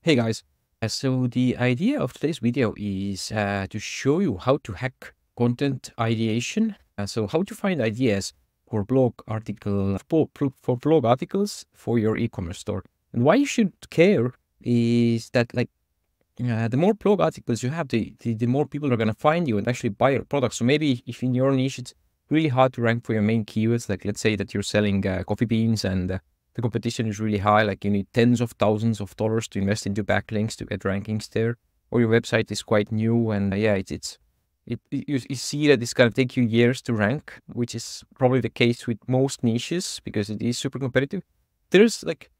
Hey guys, so the idea of today's video is to show you how to hack content ideation. So how to find ideas for blog articles for your e-commerce store. And why you should care is that the more blog articles you have, the more people are going to find you and actually buy your products. So maybe if in your niche it's really hard to rank for your main keywords, like let's say that you're selling coffee beans and the competition is really high, like you need tens of thousands of dollars to invest into backlinks to get rankings there, or your website is quite new and you see that it's going to take you years to rank, which is probably the case with most niches because it is super competitive. There's like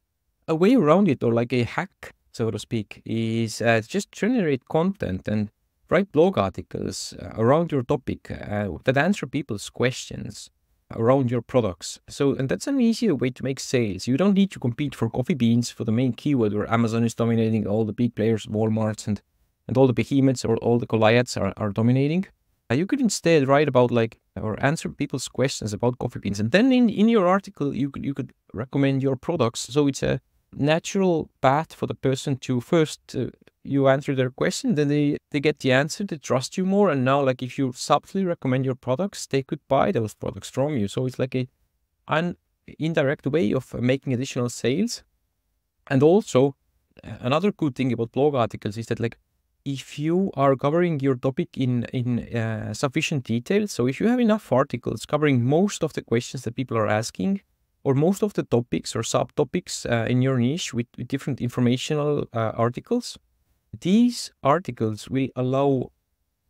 a way around it, or like a hack, so to speak, is just generate content and write blog articles around your topic that answer people's questions around your products. And that's an easier way to make sales. You don't need to compete for coffee beans for the main keyword where Amazon is dominating, all the big players, Walmarts and all the behemoths or all the Goliaths are dominating. You could instead write about or answer people's questions about coffee beans. And then in your article, you could recommend your products. So it's a natural path for the person to first you answer their question, then they get the answer, they trust you more, and now like if you subtly recommend your products, they could buy those products from you. So it's like an indirect way of making additional sales. And also another good thing about blog articles is that like if you are covering your topic in sufficient detail, so if you have enough articles covering most of the questions that people are asking, or most of the topics or subtopics in your niche with different informational articles, these articles will allow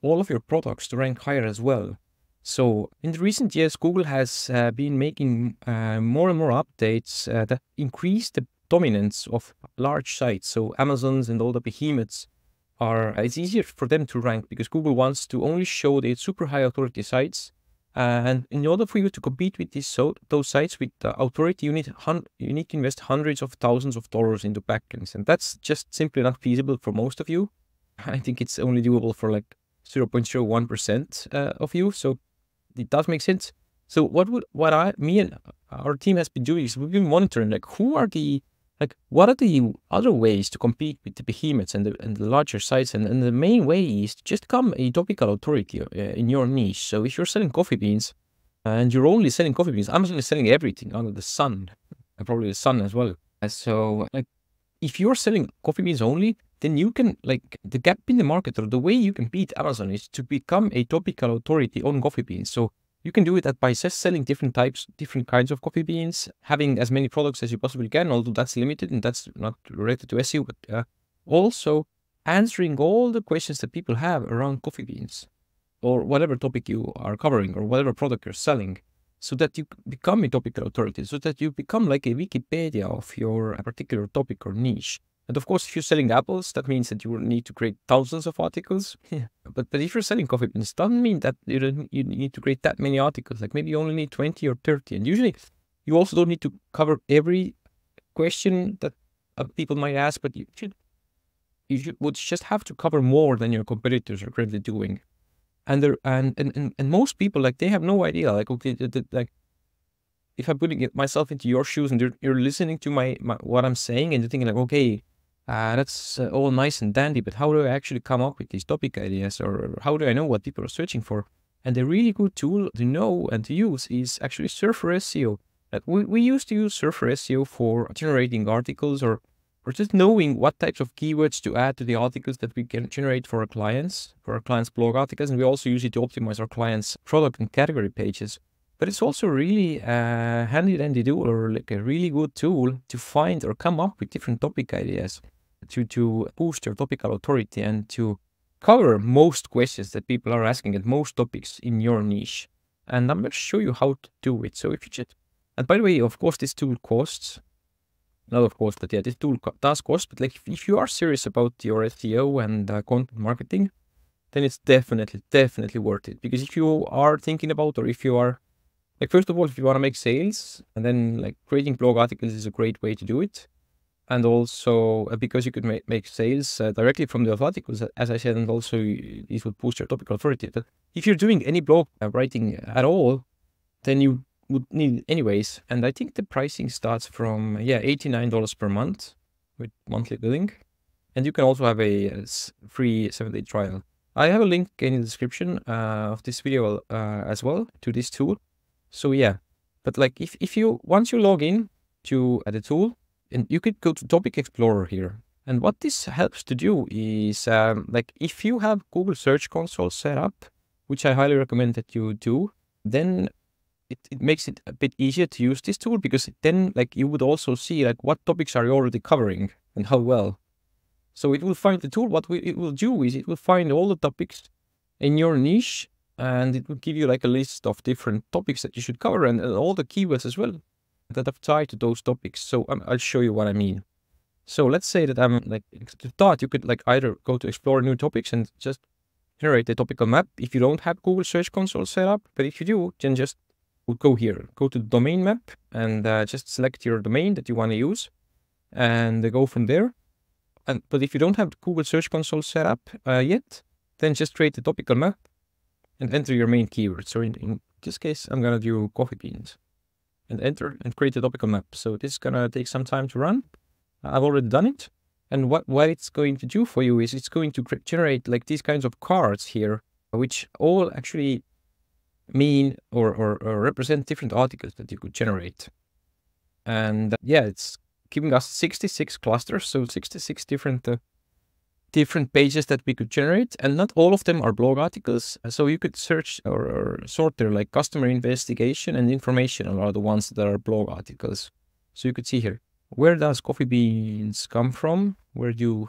all of your products to rank higher as well. So in the recent years, Google has been making more and more updates that increase the dominance of large sites. So Amazon's and all the behemoths it's easier for them to rank because Google wants to only show the super high authority sites. And in order for you to compete with those sites with authority, you need to invest hundreds of thousands of dollars into backlinks. And that's just simply not feasible for most of you. I think it's only doable for like 0.01% of you. So it does make sense. So me and our team has been doing is we've been monitoring what are the other ways to compete with the behemoths and the larger sites? And the main way is to just become a topical authority in your niche. So if you're selling coffee beans and you're only selling coffee beans, Amazon is selling everything under the sun, and probably the sun as well. So like if you're selling coffee beans only, then you can the gap in the market or the way you can beat Amazon is to become a topical authority on coffee beans. So you can do it by just selling different kinds of coffee beans, having as many products as you possibly can, although that's limited and that's not related to SEO, but also answering all the questions that people have around coffee beans or whatever topic you are covering or whatever product you're selling, so that you become a topical authority, so that you become like a Wikipedia of your particular topic or niche. And of course, if you're selling apples, that means that you will need to create thousands of articles. But if you're selling coffee beans, it doesn't mean that you need to create that many articles. Like maybe you only need 20 or 30. And usually you also don't need to cover every question that people might ask, but you would just have to cover more than your competitors are currently doing. And most people, like, they have no idea, like, okay, if I'm putting myself into your shoes and you're listening to my what I'm saying and you're thinking like, okay, that's all nice and dandy, but how do I actually come up with these topic ideas, or how do I know what people are searching for? And a really good tool to know and to use is actually SurferSEO. Like we used to use SurferSEO for generating articles or just knowing what types of keywords to add to the articles that we can generate for our clients blog articles. And we also use it to optimize our clients' product and category pages. But it's also really handy dandy tool, or like a really good tool to find or come up with different topic ideas to boost your topical authority and to cover most questions that people are asking at most topics in your niche. And I'm going to show you how to do it. So if you just, and by the way, of course, this tool costs, not of course, but yeah, this tool does cost. But like if you are serious about your SEO and content marketing, then it's definitely worth it. Because if you are thinking about, or if you are, like, first of all, if you want to make sales, and then like creating blog articles is a great way to do it. And also because you could make sales directly from the articles, as I said, and also this would boost your topical authority. But if you're doing any blog writing at all, then you would need it anyways. And I think the pricing starts from, $89 per month with monthly billing. And you can also have a free 7-day trial. I have a link in the description of this video as well to this tool. So yeah, but like if you once you log in to the tool, and you could go to Topic Explorer here. And what this helps to do is like if you have Google Search Console set up, which I highly recommend that you do, then it makes it a bit easier to use this tool, because then like you would also see like what topics are you already covering and how well. So it will find the tool. It will do is it will find all the topics in your niche, and it will give you like a list of different topics that you should cover, and all the keywords as well that are tied to those topics. So I'll show you what I mean. So let's say that I'm like, to start, you could like either go to explore new topics and just generate a topical map if you don't have Google Search Console set up. But if you do, then just go here, go to the domain map, and just select your domain that you want to use, and go from there. But if you don't have the Google Search Console set up yet, then just create the topical map and enter your main keyword. So in this case, I'm gonna do coffee beans, and enter and create a topical map. So this is gonna take some time to run. I've already done it. And what it's going to do for you is it's going to generate like these kinds of cards here, which all actually mean or represent different articles that you could generate. And yeah, it's giving us 66 clusters, so 66 different pages that we could generate, and not all of them are blog articles. So you could search or sort there, like customer investigation and informational are the ones that are blog articles. So you could see here, where does coffee beans come from? Where does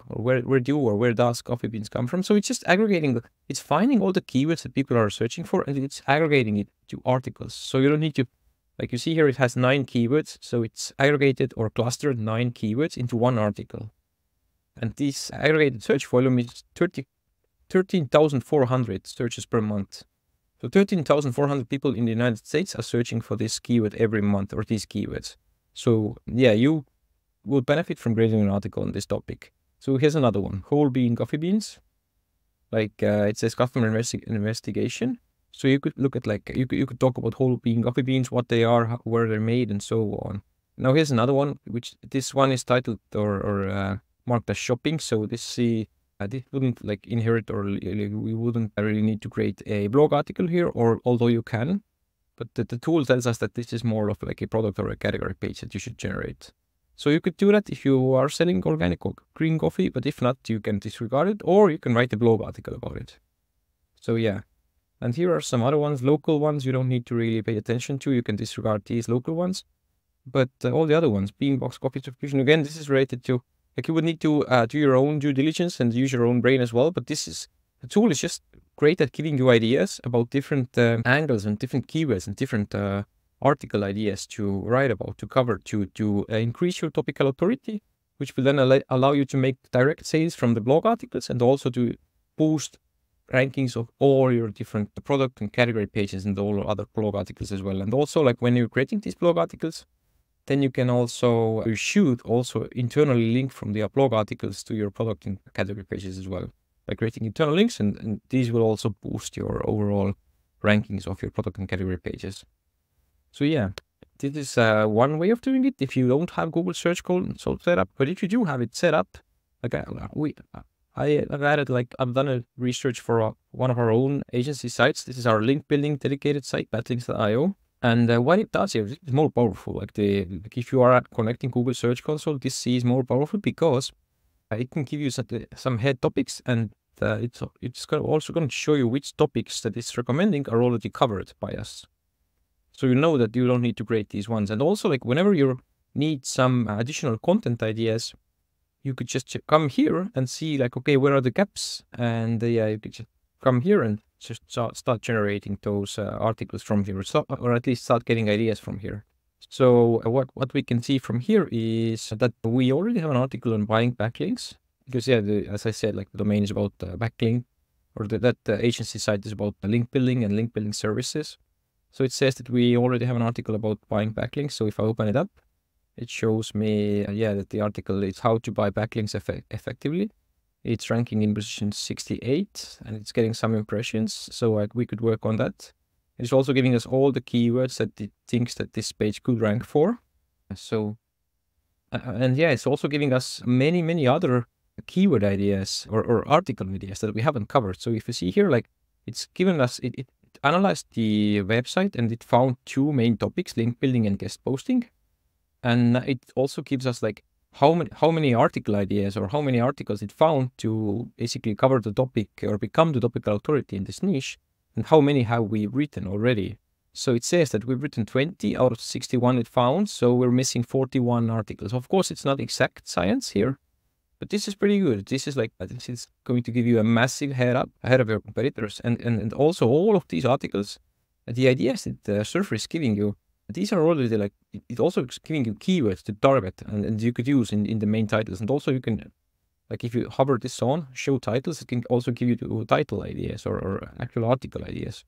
coffee beans come from? So it's just aggregating, it's finding all the keywords that people are searching for, and it's aggregating it to articles. So you don't need to, like you see here, it has 9 keywords. So it's aggregated or clustered 9 keywords into one article. And this aggregated search volume is 13,400 searches per month. So 13,400 people in the United States are searching for this keyword every month, or these keywords. So yeah, you will benefit from creating an article on this topic. So here's another one, whole bean coffee beans. Like it says customer investigation. So you could look at like, you could talk about whole bean coffee beans, what they are, where they're made, and so on. Now here's another one, which this one is titled or marked as shopping. So this wouldn't like inherit, or we wouldn't really need to create a blog article here, or although you can. But the tool tells us that this is more of like a product or a category page that you should generate. So you could do that if you are selling organic or green coffee, but if not, you can disregard it, or you can write a blog article about it. So yeah, and here are some other ones, local ones you don't need to really pay attention to. You can disregard these local ones, but all the other ones, Beanbox coffee subscription, again, this is related to, like you would need to do your own due diligence and use your own brain as well. But the tool is just great at giving you ideas about different angles and different keywords and different article ideas to write about, to cover, to increase your topical authority, which will then allow you to make direct sales from the blog articles, and also to boost rankings of all your different product and category pages and all other blog articles as well. And also, like when you're creating these blog articles, then you can also, you should also internally link from the blog articles to your product and category pages as well, by creating internal links, and these will also boost your overall rankings of your product and category pages. So yeah, this is one way of doing it if you don't have Google Search Console set up. But if you do have it set up, like I've added, like I've done a research for one of our own agency sites. This is our link building dedicated site, backlinks.io. And what it does here is more powerful. Like if you are connecting Google Search Console, this is more powerful because it can give you some head topics, and it's also going to show you which topics that it's recommending are already covered by us. So you know that you don't need to create these ones. And also, like whenever you need some additional content ideas, you could just come here and see like, okay, where are the gaps? And yeah, you could just come here and just start generating those articles from here, or at least start getting ideas from here. So what we can see from here is that we already have an article on buying backlinks, because yeah, as I said, like the domain is about backlink, or that agency site is about link building and link building services. So it says that we already have an article about buying backlinks. So if I open it up, it shows me that the article is how to buy backlinks effectively. It's ranking in position 68, and it's getting some impressions. So we could work on that. It's also giving us all the keywords that it thinks that this page could rank for. So, and yeah, it's also giving us many other keyword ideas or article ideas that we haven't covered. So if you see here, like it's given us, it analyzed the website and it found two main topics, link building and guest posting. And it also gives us like how many article ideas or how many articles it found to basically cover the topic or become the topical authority in this niche, and how many have we written already. So it says that we've written 20 out of 61 it found, so we're missing 41 articles. Of course, it's not exact science here, but this is pretty good. This is going to give you a massive head up ahead of your competitors. And also all of these articles, the ideas that Surfer is giving you, these are already like, it also is giving you keywords to target and you could use in the main titles. And also you can, like if you hover this on, show titles, it can also give you title ideas or actual article ideas.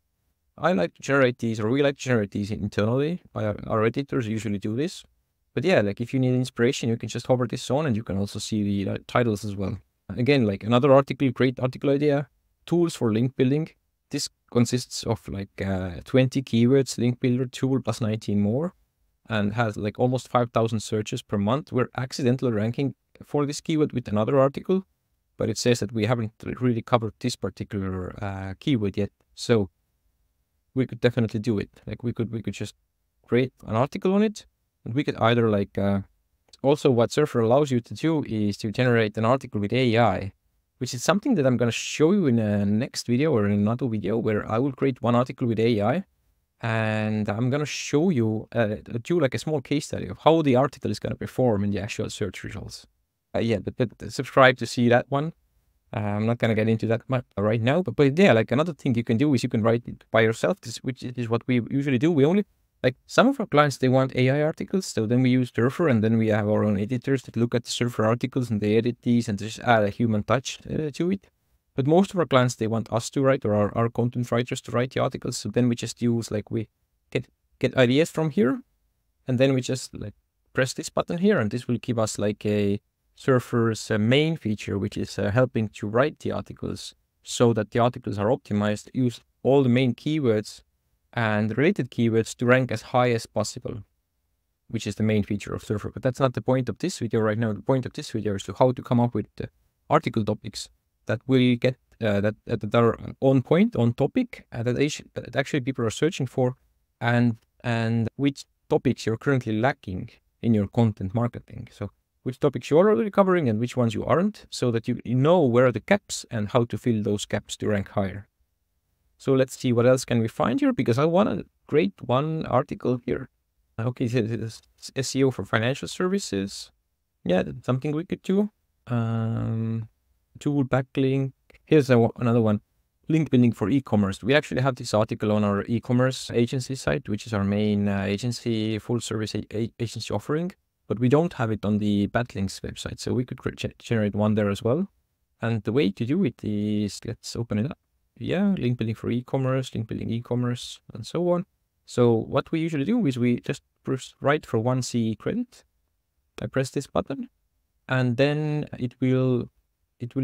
I like to generate these, or we like to generate these internally. Our editors usually do this. But yeah, like if you need inspiration, you can just hover this on and you can also see the titles as well. Again, like another article, great article idea, tools for link building. This consists of like 20 keywords, link builder tool plus 19 more, and has like almost 5,000 searches per month. We're accidentally ranking for this keyword with another article, but it says that we haven't really covered this particular keyword yet. So we could definitely do it. Like we could just create an article on it, and we could either like also what Surfer allows you to do is to generate an article with AI, which is something that I'm going to show you in a next video or in another video where I will create one article with AI, and I'm going to show you do like a small case study of how the article is going to perform in the actual search results. Yeah, but subscribe to see that one. I'm not going to get into that much right now, but yeah, like another thing you can do is you can write it by yourself, which is what we usually do. We only, like some of our clients, they want AI articles, so then we use Surfer, and then we have our own editors that look at the Surfer articles and they edit these and just add a human touch to it. But most of our clients, they want us to write, or our content writers to write the articles. So then we just use, like we get ideas from here, and then we just like press this button here, and this will give us like a Surfer's main feature, which is helping to write the articles so that the articles are optimized, use all the main keywords and related keywords to rank as high as possible, which is the main feature of Surfer. But that's not the point of this video right now. The point of this video is to how to come up with article topics that will get that are on point, on topic, that actually people are searching for, and which topics you're currently lacking in your content marketing. So which topics you're already covering and which ones you aren't, so that you know where are the gaps and how to fill those gaps to rank higher. So let's see what else can we find here, because I want to create one article here. Okay, so this is SEO for financial services. Yeah, that's something we could do. Tool backlink. Here's another one. Link building for e-commerce. We actually have this article on our e-commerce agency site, which is our main agency, full service agency offering. But we don't have it on the Backlinks website, so we could generate one there as well. And the way to do it is, let's open it up. Yeah, link building for e-commerce, link building e-commerce, and so on. So what we usually do is we just write for 1 CE credit. I press this button, and then it will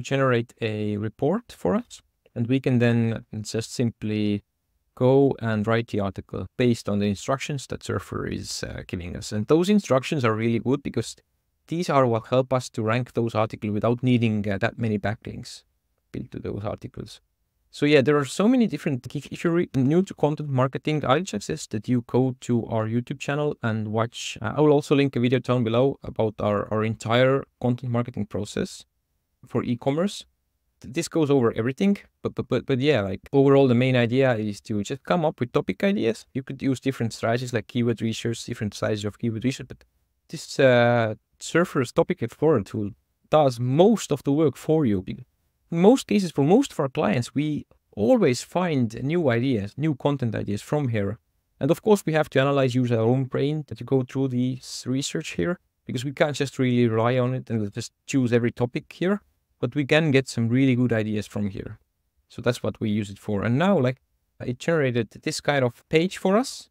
generate a report for us, and we can then just simply go and write the article based on the instructions that Surfer is giving us. And those instructions are really good because these are what help us to rank those articles without needing that many backlinks built to those articles. So yeah, there are so many different, if you're new to content marketing, I suggest that you go to our YouTube channel and watch, I will also link a video down below about our entire content marketing process for e-commerce. This goes over everything, but yeah, like overall the main idea is to just come up with topic ideas. You could use different strategies like keyword research, different sizes of keyword research, but this Surfer's Topic Explorer tool does most of the work for you. In most cases, for most of our clients, we always find new ideas, new content ideas from here. And of course, we have to use our own brain to go through this research here, because we can't just really rely on it and just choose every topic here. But we can get some really good ideas from here. So that's what we use it for. And now, like, it generated this kind of page for us.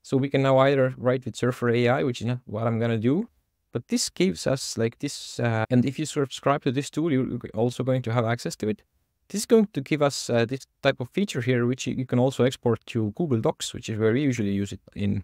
So we can now either write with Surfer AI, which is not what I'm going to do. But this gives us like this, and if you subscribe to this tool, you're also going to have access to it. This is going to give us this type of feature here, which you can also export to Google Docs, which is where we usually use it in.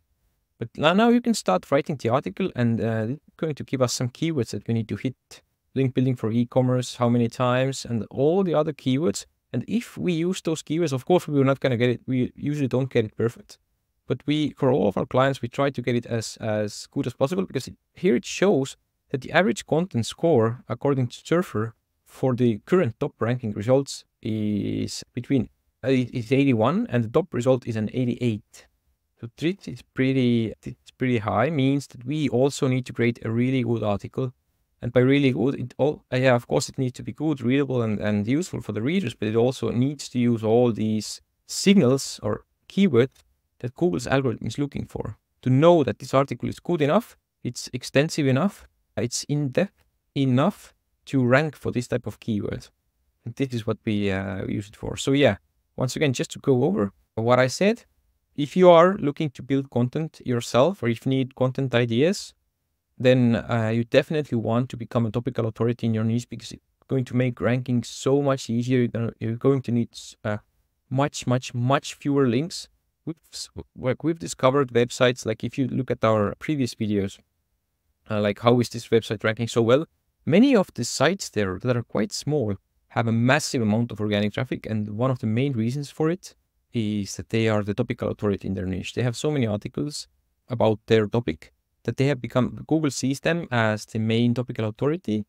But now you can start writing the article, and it's going to give us some keywords that we need to hit. link building for e-commerce, how many times, and all the other keywords. And if we use those keywords, of course, we are not going to get it. We usually don't get it perfect. But for all of our clients, we try to get it as good as possible, because here it shows that the average content score, according to Surfer, for the current top ranking results is is 81, and the top result is an 88. So this is pretty high, means that we also need to create a really good article. And by really good, of course, it needs to be good, readable, and useful for the readers, but it also needs to use all these signals or keywords that Google's algorithm is looking for, to know that this article is good enough, it's extensive enough, it's in-depth enough to rank for this type of keyword. And this is what we use it for. So yeah, once again, just to go over what I said, if you are looking to build content yourself, or if you need content ideas, then you definitely want to become a topical authority in your niche, because it's going to make ranking so much easier. You're going to need much fewer links. We've discovered websites, like if you look at our previous videos, like how is this website ranking so well, many of the sites there that are quite small have a massive amount of organic traffic, and one of the main reasons for it is that they are the topical authority in their niche. They have so many articles about their topic that they have become, Google sees them as the main topical authority,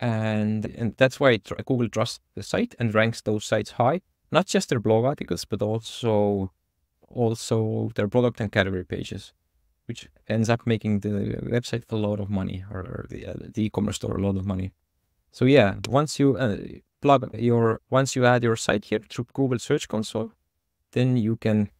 and that's why Google trusts the site and ranks those sites high, not just their blog articles, but also their product and category pages, which ends up making the website a lot of money, or the e-commerce store a lot of money. So yeah, once you once you add your site here through Google Search Console, then you can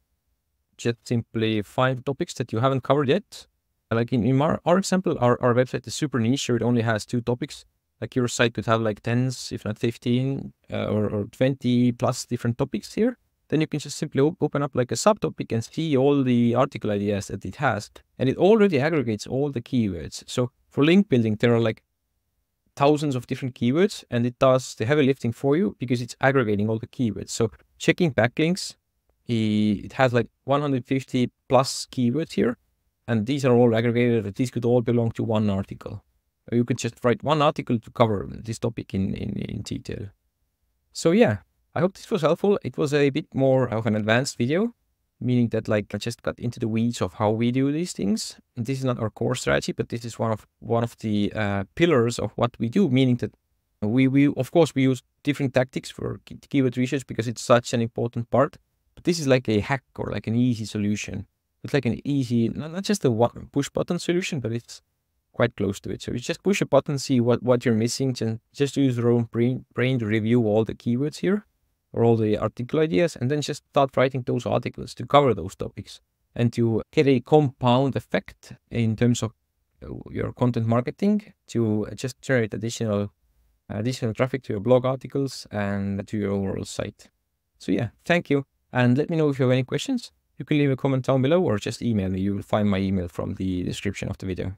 just simply find topics that you haven't covered yet. Like in our example, our website is super niche, or it only has 2 topics. Like your site could have like 10s, if not 15, or 20 plus different topics here. Then you can just simply open up like a subtopic and see all the article ideas that it has. And it already aggregates all the keywords. So for link building, there are like thousands of different keywords, and it does the heavy lifting for you because it's aggregating all the keywords. So checking backlinks, it has like 150 plus keywords here, and these are all aggregated. These could all belong to one article. Or you could just write one article to cover this topic in detail. So yeah, I hope this was helpful. It was a bit more of an advanced video, meaning that like I just got into the weeds of how we do these things. And this is not our core strategy, but this is one of the pillars of what we do, meaning that we of course we use different tactics for keyword research because it's such an important part. But this is like a hack, or like an easy solution. It's like an easy, not just a one push button solution, but it's quite close to it. So you just push a button, see what you're missing, and just use your own brain to review all the keywords here, or all the article ideas, and then just start writing those articles to cover those topics, and to get a compound effect in terms of your content marketing, to just generate additional traffic to your blog articles and to your overall site. So yeah, thank you. And let me know if you have any questions. You can leave a comment down below, or just email me. You will find my email from the description of the video.